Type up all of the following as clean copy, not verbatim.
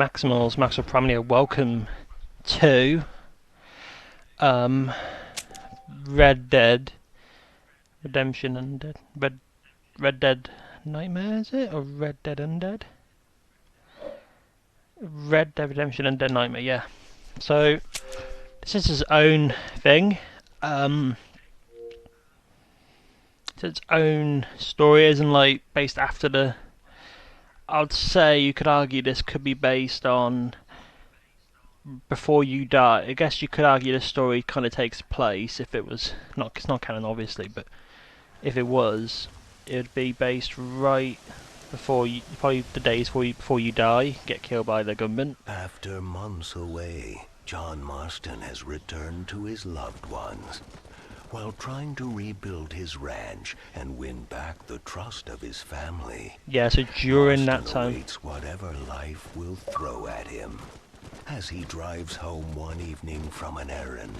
Maximals, Maximal Primal, welcome to Red Dead Redemption Undead. Red Dead Nightmare, is it? Or Red Dead Undead? Red Dead Redemption Undead Nightmare, yeah. So, this is his own thing. It's its own story, isn't like based after the. I'd say you could argue this could be based on Before You Die. I guess you could argue the story kind of takes place if it was not. It's not canon, obviously, but if it was, it would be based right before you, probably the days before you die, get killed by the government. After months away, John Marston has returned to his loved ones. While trying to rebuild his ranch and win back the trust of his family. Yeah, so during Marston that time, awaits whatever life will throw at him. As he drives home one evening from an errand,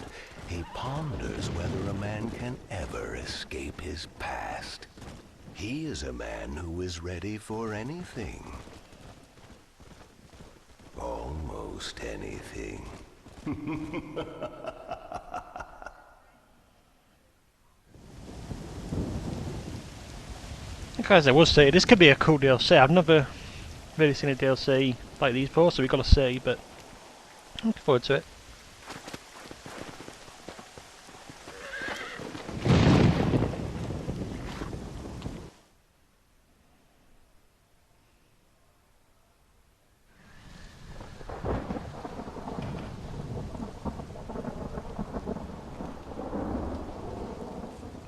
he ponders whether a man can ever escape his past. He is a man who is ready for anything. Almost anything. guys, I will say this could be a cool DLC. I've never really seen a DLC like these before, so we've got to see. But I'm looking forward to it.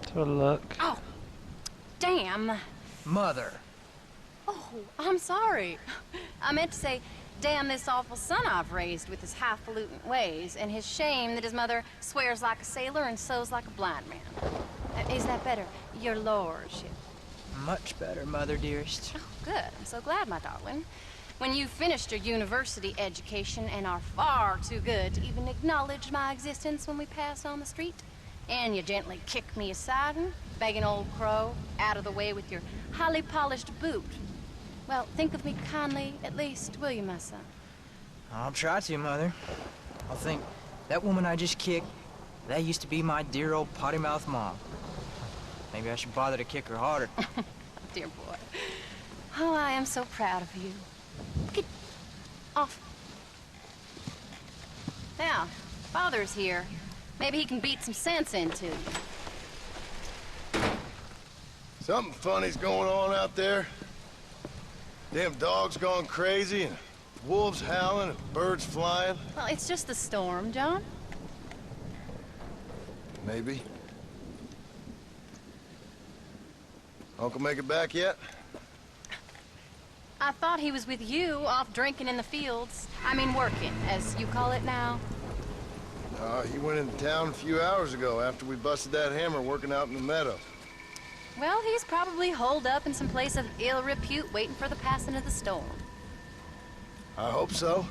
Let's have a look. Oh, damn. Mother. Oh, I'm sorry. I meant to say, damn this awful son I've raised with his highfalutin ways, and his shame that his mother swears like a sailor and sews like a blind man. Is that better, your lordship? Much better, Mother dearest. Oh, good. I'm so glad, my darling. When you've finished your university education and are far too good to even acknowledge my existence when we pass on the street, and you gently kick me aside and begging old crow out of the way with your highly polished boot. Well, think of me kindly, at least, will you, my son? I'll try to, Mother. I'll think, that woman I just kicked, that used to be my dear old potty-mouthed mom. Maybe I should bother to kick her harder. Dear boy. Oh, I am so proud of you. Get off. Now, Father's here. Maybe he can beat some sense into you. Something funny's going on out there. Damn dog's gone crazy, and wolves howling, and birds flying. Well, it's just the storm, John. Maybe. Uncle make it back yet? I thought he was with you, off drinking in the fields. I mean working, as you call it now. He went into town a few hours ago after we busted that hammer working out in the meadow. Well, he's probably holed up in some place of ill repute waiting for the passing of the storm. I hope so.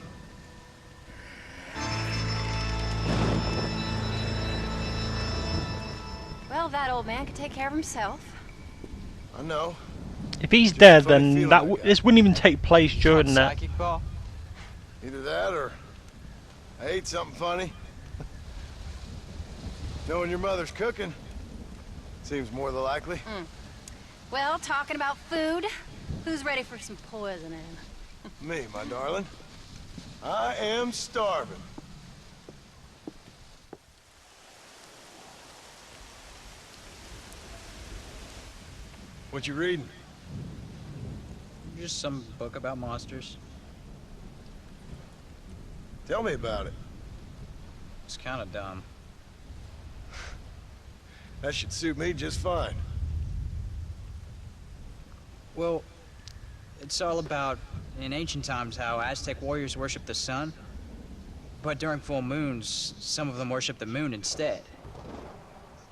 Well, that old man can take care of himself. I know. If he's Just a dead, funny then feeling that I got. this wouldn't even take place during that. Psychic ball? Either that or I ate something funny. Knowing your mother's cooking seems more than likely. Well, talking about food, who's ready for some poisoning? Me, my darling. I am starving. What you reading? Just some book about monsters. Tell me about it. It's kind of dumb. That should suit me just fine. Well, it's all about, in ancient times, how Aztec warriors worshiped the sun. But during full moons, some of them worship the moon instead.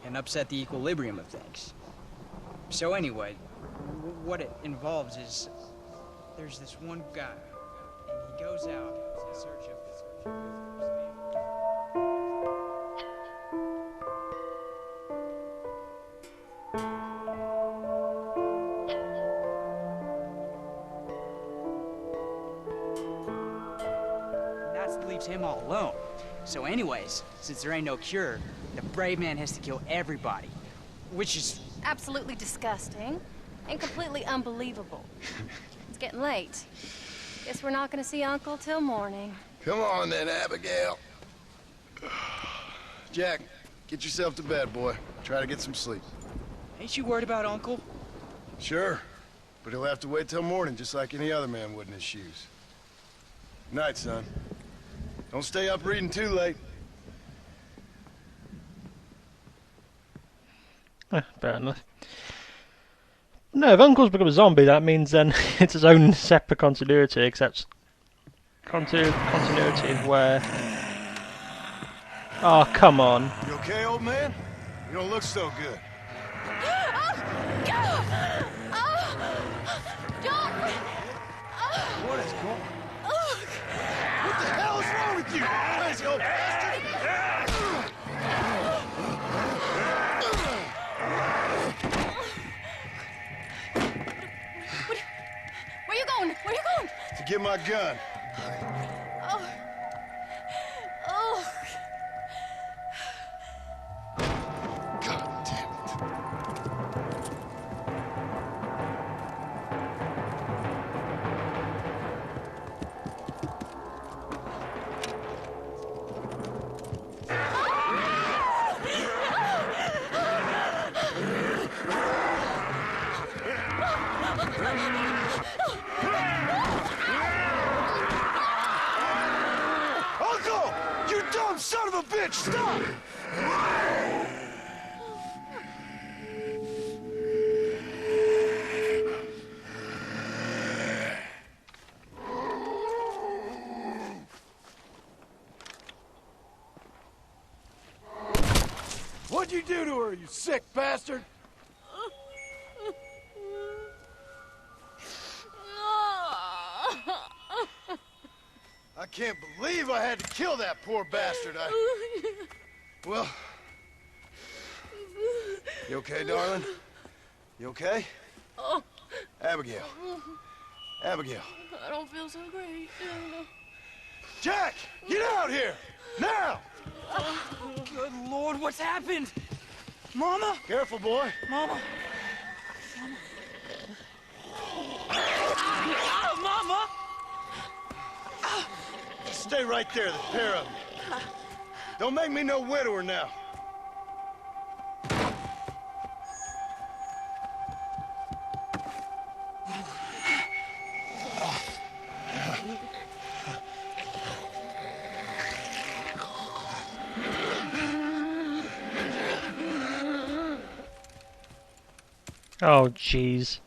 And upset the equilibrium of things. So anyway, what it involves is, there's this one guy, and he goes out in search of his leaves him all alone. So anyways, since there ain't no cure, the brave man has to kill everybody. Which is... absolutely disgusting and completely unbelievable. It's getting late. Guess we're not gonna see Uncle till morning. Come on then, Abigail. Jack, get yourself to bed, boy. Try to get some sleep. Ain't you worried about Uncle? Sure, but he'll have to wait till morning just like any other man would in his shoes. Night, son. Don't stay up reading too late. Fair enough. No, if Uncle's become a zombie, that means then it's his own separate continuity, except continuity where... Oh, come on. You okay, old man? You don't look so good. What is going on? What the hell is wrong with you? Crazy old bastard! Where you going? Where you going? To get my gun. Oh. Oh. God damn it. Uncle! You dumb son of a bitch! Stop! What'd you do to her, you sick bastard? I can't believe I had to kill that poor bastard. Well... You okay, darling? You okay? Oh, Abigail. Abigail. I don't feel so great. Jack! Get out here! Now! Good Lord, what's happened? Mama? Careful, boy. Mama? Ah, Mama! Stay right there, the pair of you. Don't make me no widower now. Oh, jeez.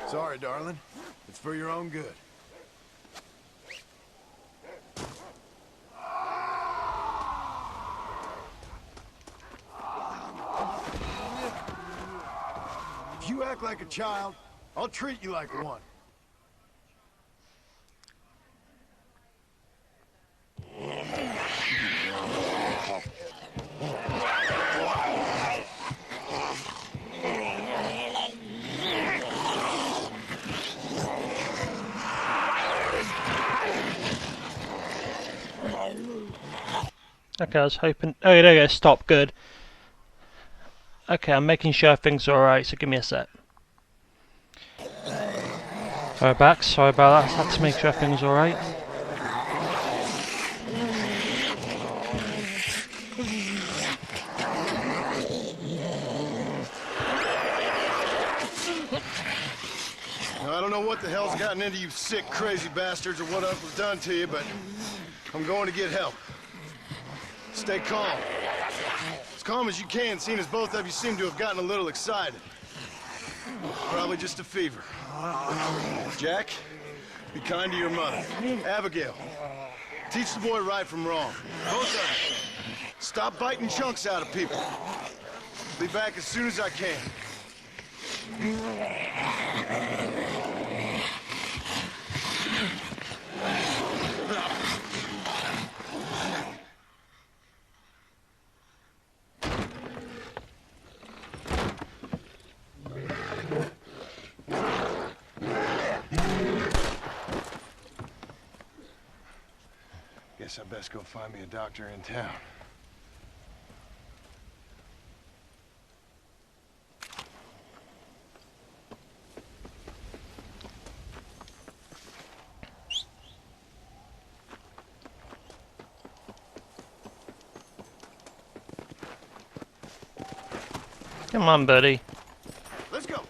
Sorry, darling. It's for your own good. If you act like a child, I'll treat you like one. Okay, I was hoping... Oh, there you go, stop, good. Okay, I'm making sure everything's alright, so give me a sec. Sorry back, sorry about that, I had to make sure everything's alright. Now, I don't know what the hell's gotten into you sick, crazy bastards or what Uncle's done to you, but I'm going to get help. Stay calm. As calm as you can, seeing as both of you seem to have gotten a little excited. Probably just a fever. Jack, be kind to your mother. Abigail, teach the boy right from wrong. Both of you. Stop biting chunks out of people. Be back as soon as I can. Guess I best go find me a doctor in town. Come on, buddy. Let's go.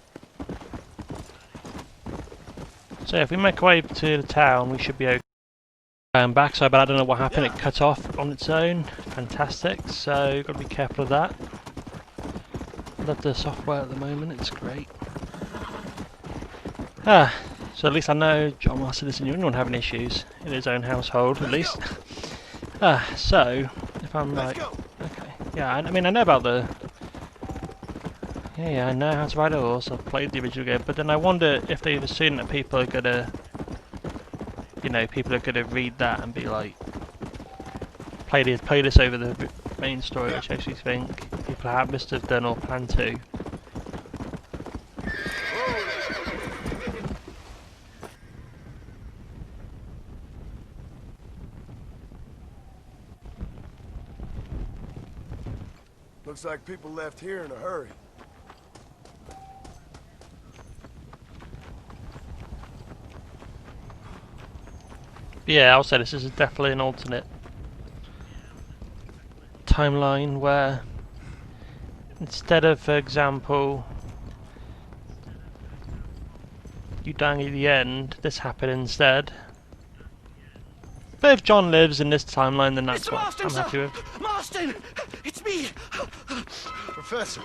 So if we make our way to the town, we should be okay. Backside, but I don't know what happened. It cut off on its own. Fantastic. So got to be careful of that. Love the software at the moment. It's great. So at least I know John Marston isn't the only one having issues in his own household, at least. So if I'm right, okay. Yeah, I mean I know about the. Yeah, I know how to ride a horse. I've played the original game, but then I wonder if they've assumed that people are gonna, you know, people are gonna read that and be like, play this over the main story, which I actually think people must have done or plan to. Looks like people left here in a hurry. Yeah, I'll say this is definitely an alternate timeline where instead of, for example, you dying at the end, this happened instead. But if John lives in this timeline, then that's Mr. what Marston, I'm happy with. Marston! It's me! Professor,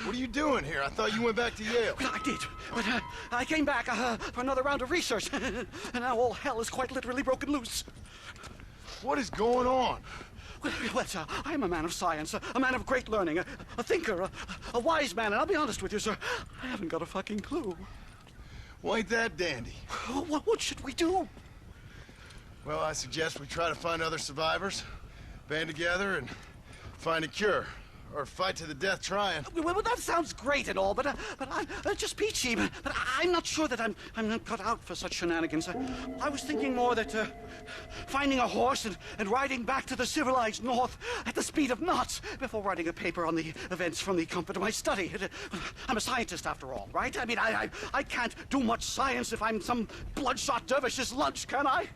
what are you doing here? I thought you went back to Yale. Well, I did, but I came back for another round of research, and now all hell is quite literally broken loose. What is going on? Well, sir, I am a man of science, a man of great learning, a thinker, a wise man, and I'll be honest with you, sir, I haven't got a fucking clue. Well, ain't that dandy? What should we do? Well, I suggest we try to find other survivors, band together, and find a cure. Or fight to the death trying. Well, that sounds great and all, but I'm just peachy. But I'm not sure that I'm not cut out for such shenanigans. I was thinking more that finding a horse and riding back to the civilized north at the speed of knots before writing a paper on the events from the comfort of my study. I'm a scientist after all, right? I mean, I can't do much science if I'm some bloodshot dervish's lunch, can I?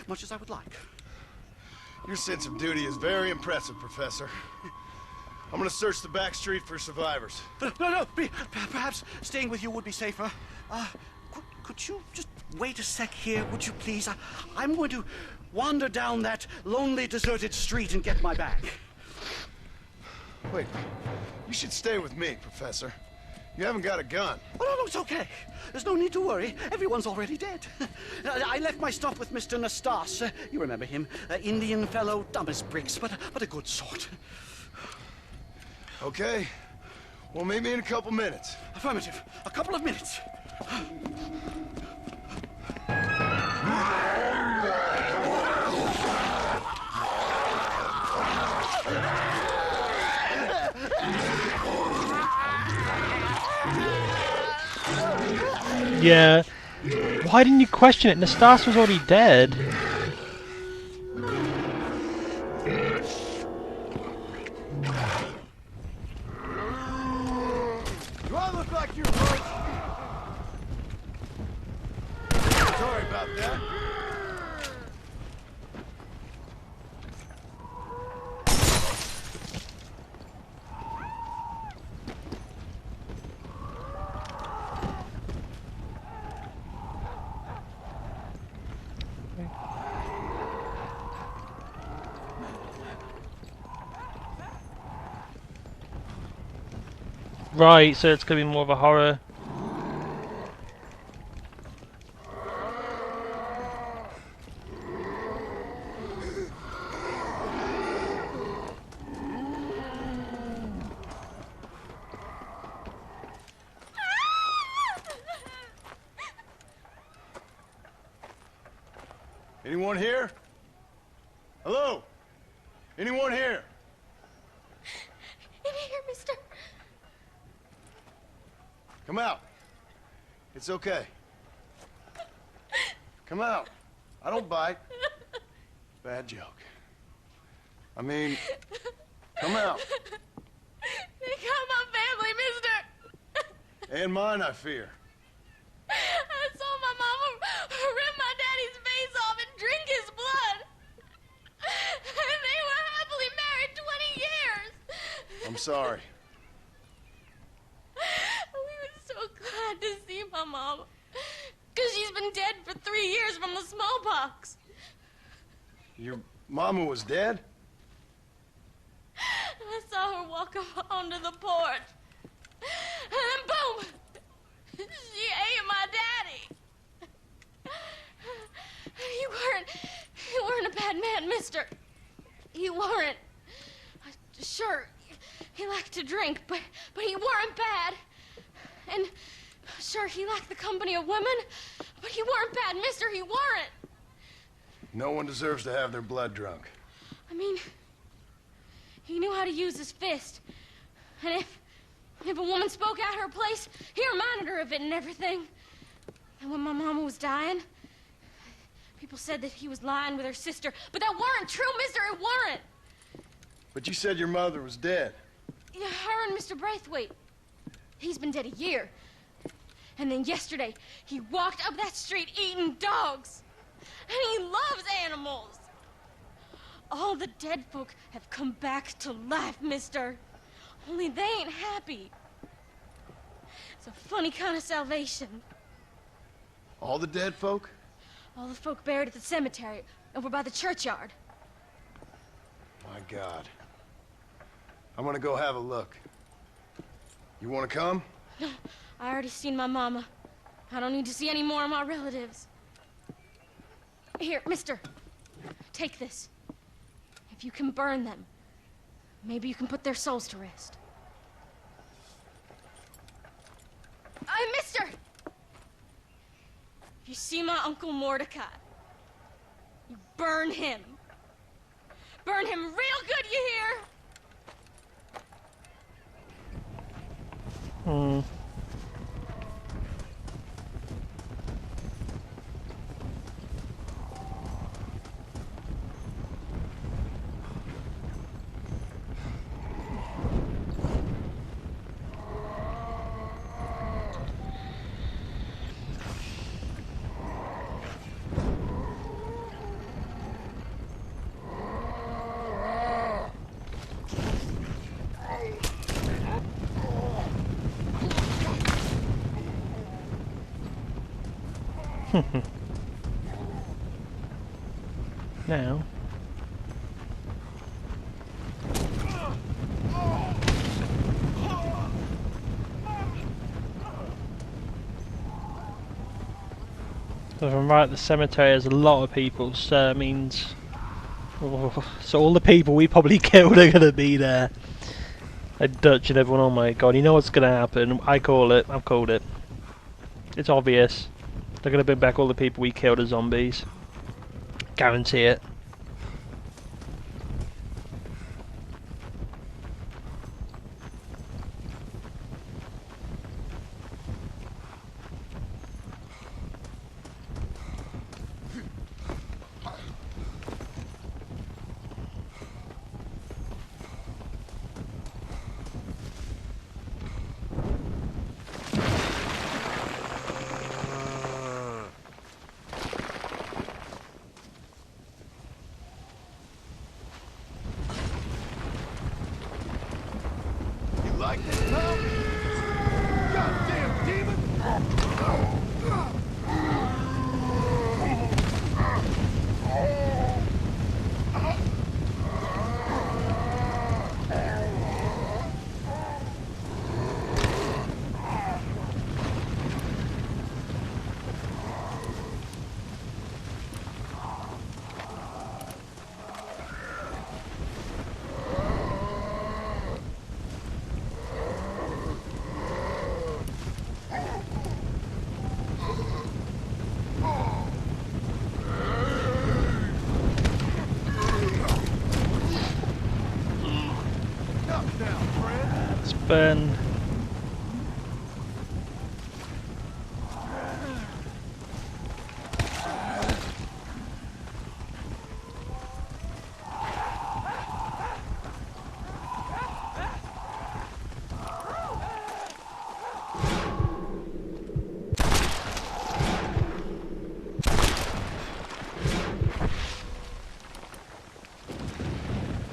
Much as I would like. Your sense of duty is very impressive, Professor. I'm gonna search the back street for survivors. No, perhaps staying with you would be safer. Could you just wait a sec here, would you please? I'm going to wander down that lonely, deserted street and get my bag. Wait, you should stay with me, Professor. You haven't got a gun. Oh, no, it's okay. There's no need to worry. Everyone's already dead. I left my stuff with Mr. Nastas. You remember him. Indian fellow, dumb as bricks, but a good sort. Okay. Well, meet me in a couple minutes. Affirmative. A couple of minutes. Yeah. Why didn't you question it? Nastas was already dead. Do I look like you're broke? Sorry about that. Right, so it's gonna be more of a horror. Anyone here? Hello? Anyone here? In here, mister. Come out. It's okay. Come out. I don't bite. Bad joke. I mean, come out. They got my family, mister. And mine, I fear. I saw my mama rip my daddy's face off and drink his blood. And they were happily married 20 years. I'm sorry. We were so glad to see my mama. Because she's been dead for 3 years from the smallpox. Your mama was dead? I saw her walk up onto the porch. And then boom! She ate my daddy. You weren't a bad man, mister. You weren't. Sure, he liked to drink, but he weren't bad. And sure, he liked the company of women, but he weren't bad, mister. He weren't. No one deserves to have their blood drunk. I mean, he knew how to use his fist. And if a woman spoke out her place, he reminded her of it and everything. And when my mama was dying, people said that he was lying with her sister, but that weren't true, mister. It weren't. But you said your mother was dead. Yeah, her and Mr. Braithwaite. He's been dead a year. And then yesterday, he walked up that street eating dogs. And he loves animals. All the dead folk have come back to life, mister. Only they ain't happy. It's a funny kind of salvation. All the dead folk? All the folk buried at the cemetery over by the churchyard. My God. I'm gonna go have a look. You wanna come? No, I already seen my mama. I don't need to see any more of my relatives. Here, mister. Take this. If you can burn them, maybe you can put their souls to rest. Mister! If you see my Uncle Mordecai, you burn him. Burn him real good, you hear? Now. So if I'm right, the cemetery has a lot of people, so it means... Oh, so all the people we probably killed are going to be there. Like Dutch and everyone, oh my god, you know what's going to happen. I call it, I've called it. It's obvious. They're going to bring back all the people we killed as zombies. Guarantee it. Like this, pal? Goddamn demon! It's been...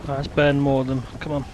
Let's burn more of them. Come on.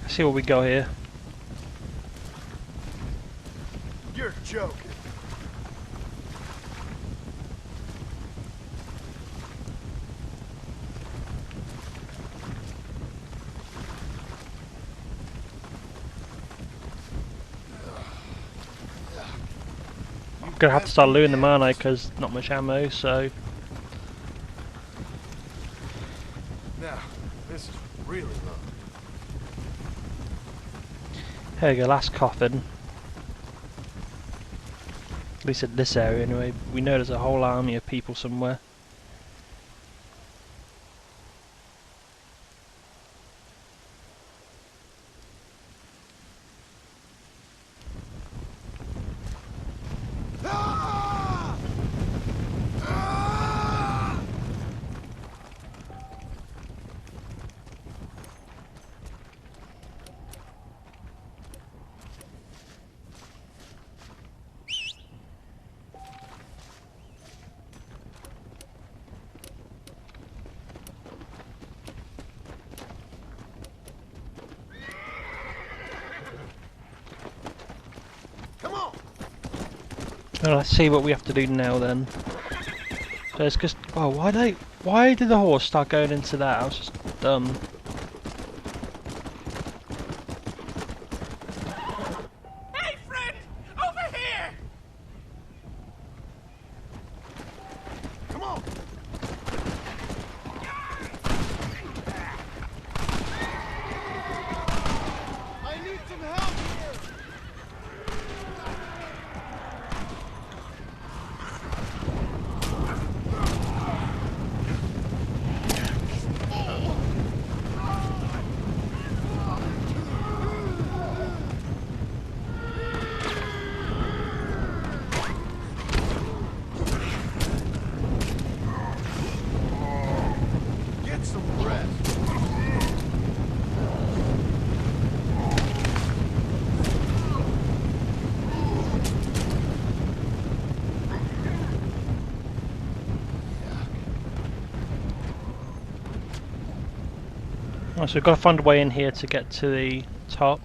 See what we got here. You're joking. Gonna have to start looting them, aren't I? Because not much ammo, so. Now, this is really low. Here we go, last coffin. At least in this area anyway. We know there's a whole army of people somewhere. Come on! Well, let's see what we have to do now then. So it's just, oh, why did the horse start going into that? I was just dumb. Hey, friend! Over here! Come on! I need some help here! Get some rest. Oh, so we've got to find a way in here to get to the top.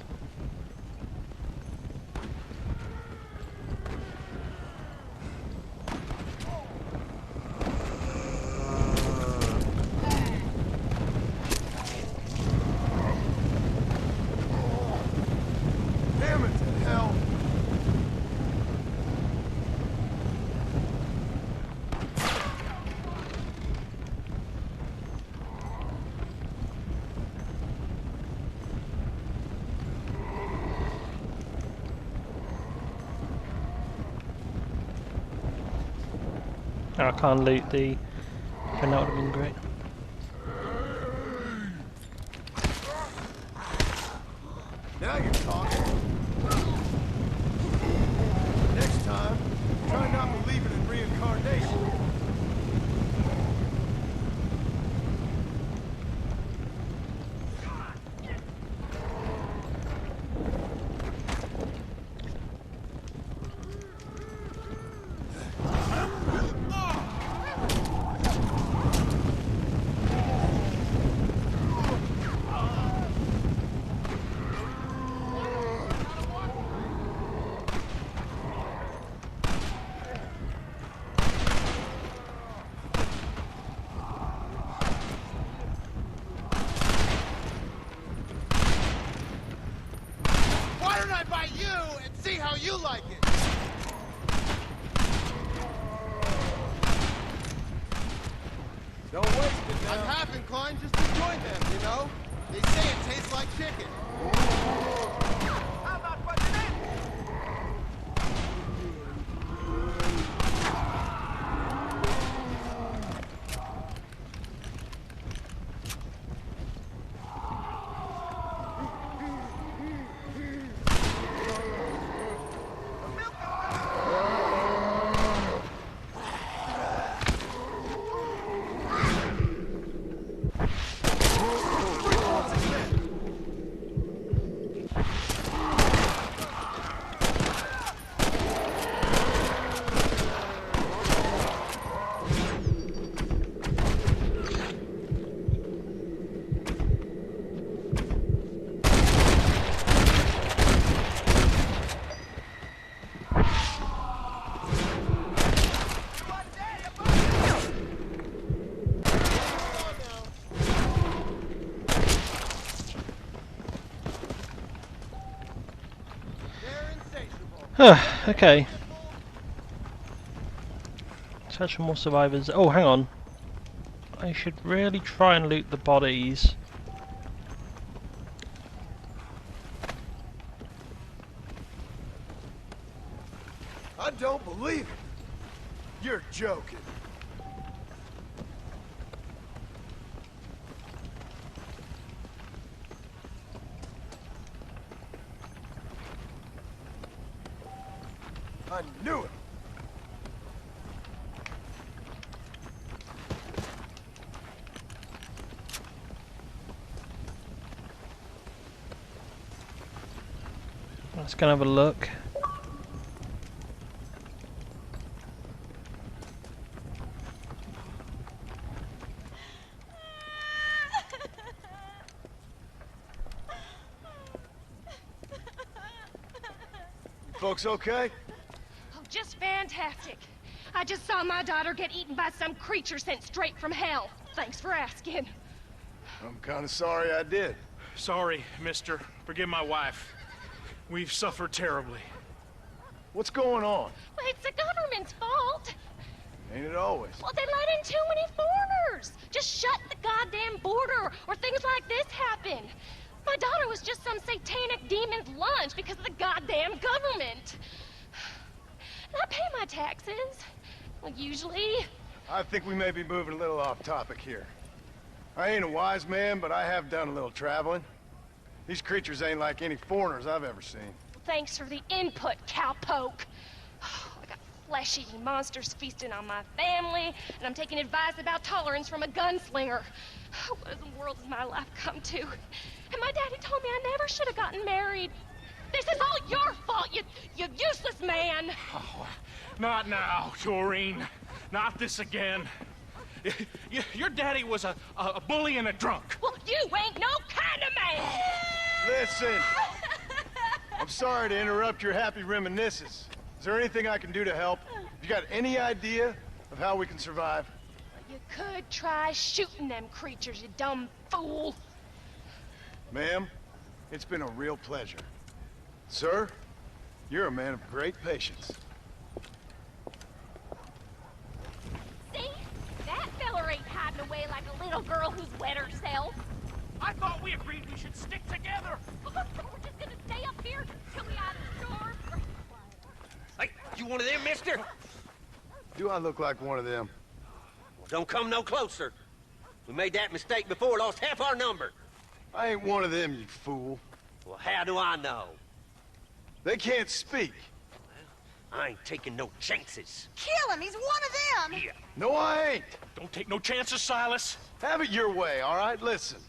Damn it to hell! Oh, I can't loot the. And that would have been great. Now you're talking. Next time, try not believing in reincarnation. inclined, just enjoy them, you know? They say it tastes like chicken. How about budget in? Okay. Search for more survivors. Oh, hang on. I should really try and loot the bodies. I don't believe it. You're joking. I knew it. Let's go and have a look. Folks okay? Oh, just fantastic. I just saw my daughter get eaten by some creature sent straight from hell. Thanks for asking. I'm kind of sorry I did. Sorry, mister. Forgive my wife. We've suffered terribly. What's going on? Well, it's the government's fault. Ain't it always? Well, they let in too many foreigners. Just shut the goddamn border, or things like this happen. My daughter was just some satanic demon's lunch because of the goddamn government. And I pay my taxes. Well, usually. I think we may be moving a little off topic here. I ain't a wise man, but I have done a little traveling. These creatures ain't like any foreigners I've ever seen. Thanks for the input, cowpoke. I got flesh-eating monsters feasting on my family, and I'm taking advice about tolerance from a gunslinger. What in the world has my life come to? And my daddy told me I never should have gotten married. This is all your fault, you useless man! Oh, not now, Doreen. Not this again. Your daddy was a bully and a drunk. Well, you ain't no kind of man! Listen! I'm sorry to interrupt your happy reminiscences. Is there anything I can do to help? Have you got any idea of how we can survive? You could try shooting them creatures, you dumb fool. Ma'am, it's been a real pleasure. Sir, you're a man of great patience. See? That feller ain't hiding away like a little girl who's wet herself. I thought we agreed we should stick together. We're just gonna stay up here till we either starve. Hey, you one of them, mister? Do I look like one of them? Well, don't come no closer. We made that mistake before, lost half our number. I ain't one of them, you fool. Well, how do I know? They can't speak. I ain't taking no chances. Kill him! He's one of them! Here. No, I ain't. Don't take no chances, Silas. Have it your way, all right? Listen.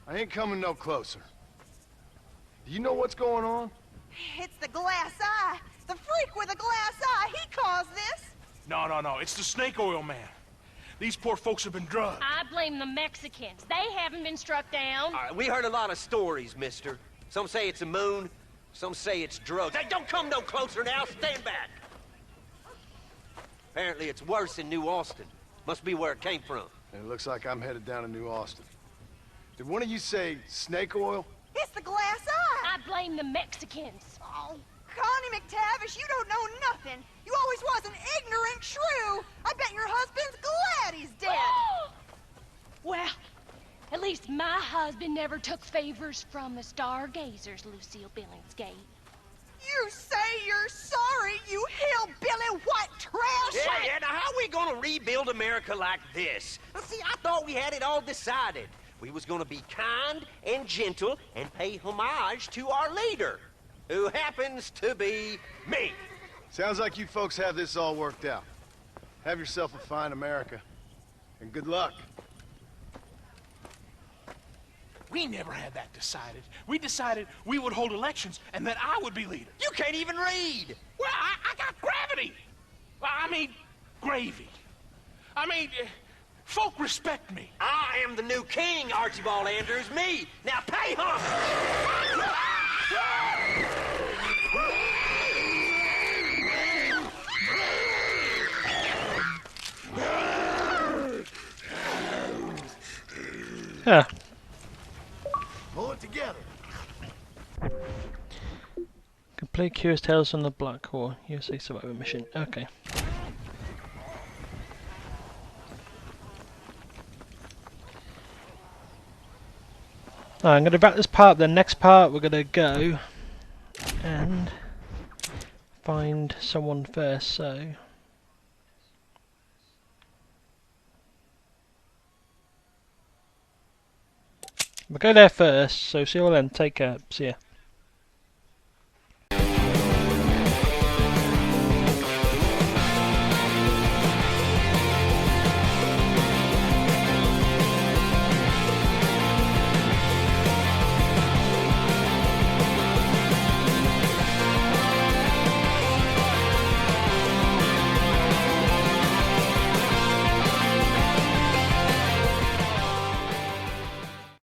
I ain't coming no closer. Do you know what's going on? It's the glass eye. The freak with a glass eye. He caused this. No. It's the snake oil man. These poor folks have been drugged. I blame the Mexicans. They haven't been struck down. All right, we heard a lot of stories, mister. Some say it's a moon, some say it's drugs. Hey, don't come no closer now. Stand back. Apparently it's worse in New Austin. Must be where it came from. And it looks like I'm headed down to New Austin. Did one of you say snake oil? It's the glass eye. I blame the Mexicans. Oh, Connie McTavish, you don't know nothing. You always was an ignorant shrew. I bet your husband's glad he's dead. Well, at least my husband never took favors from the stargazers, Lucille Billingsgate. You say you're sorry, you hillbilly white trash! Yeah, now how are we gonna rebuild America like this? Now, see, I thought we had it all decided. We was gonna be kind and gentle and pay homage to our leader, who happens to be me. Sounds like you folks have this all worked out. Have yourself a fine America. And good luck. We never had that decided. We decided we would hold elections and that I would be leader. You can't even read. Well, I got gravity. I mean, gravy. I mean, folk respect me. I am the new king, Archibald Andrews, me. Now pay homage. Yeah. Pull it together. Complete Curious Tales from the Black Hole. USA Survivor Mission. Okay. Alright, I'm going to wrap this part up. The next part we're going to go and find someone first, so... we'll go there first, so see you all then. Take care. See ya.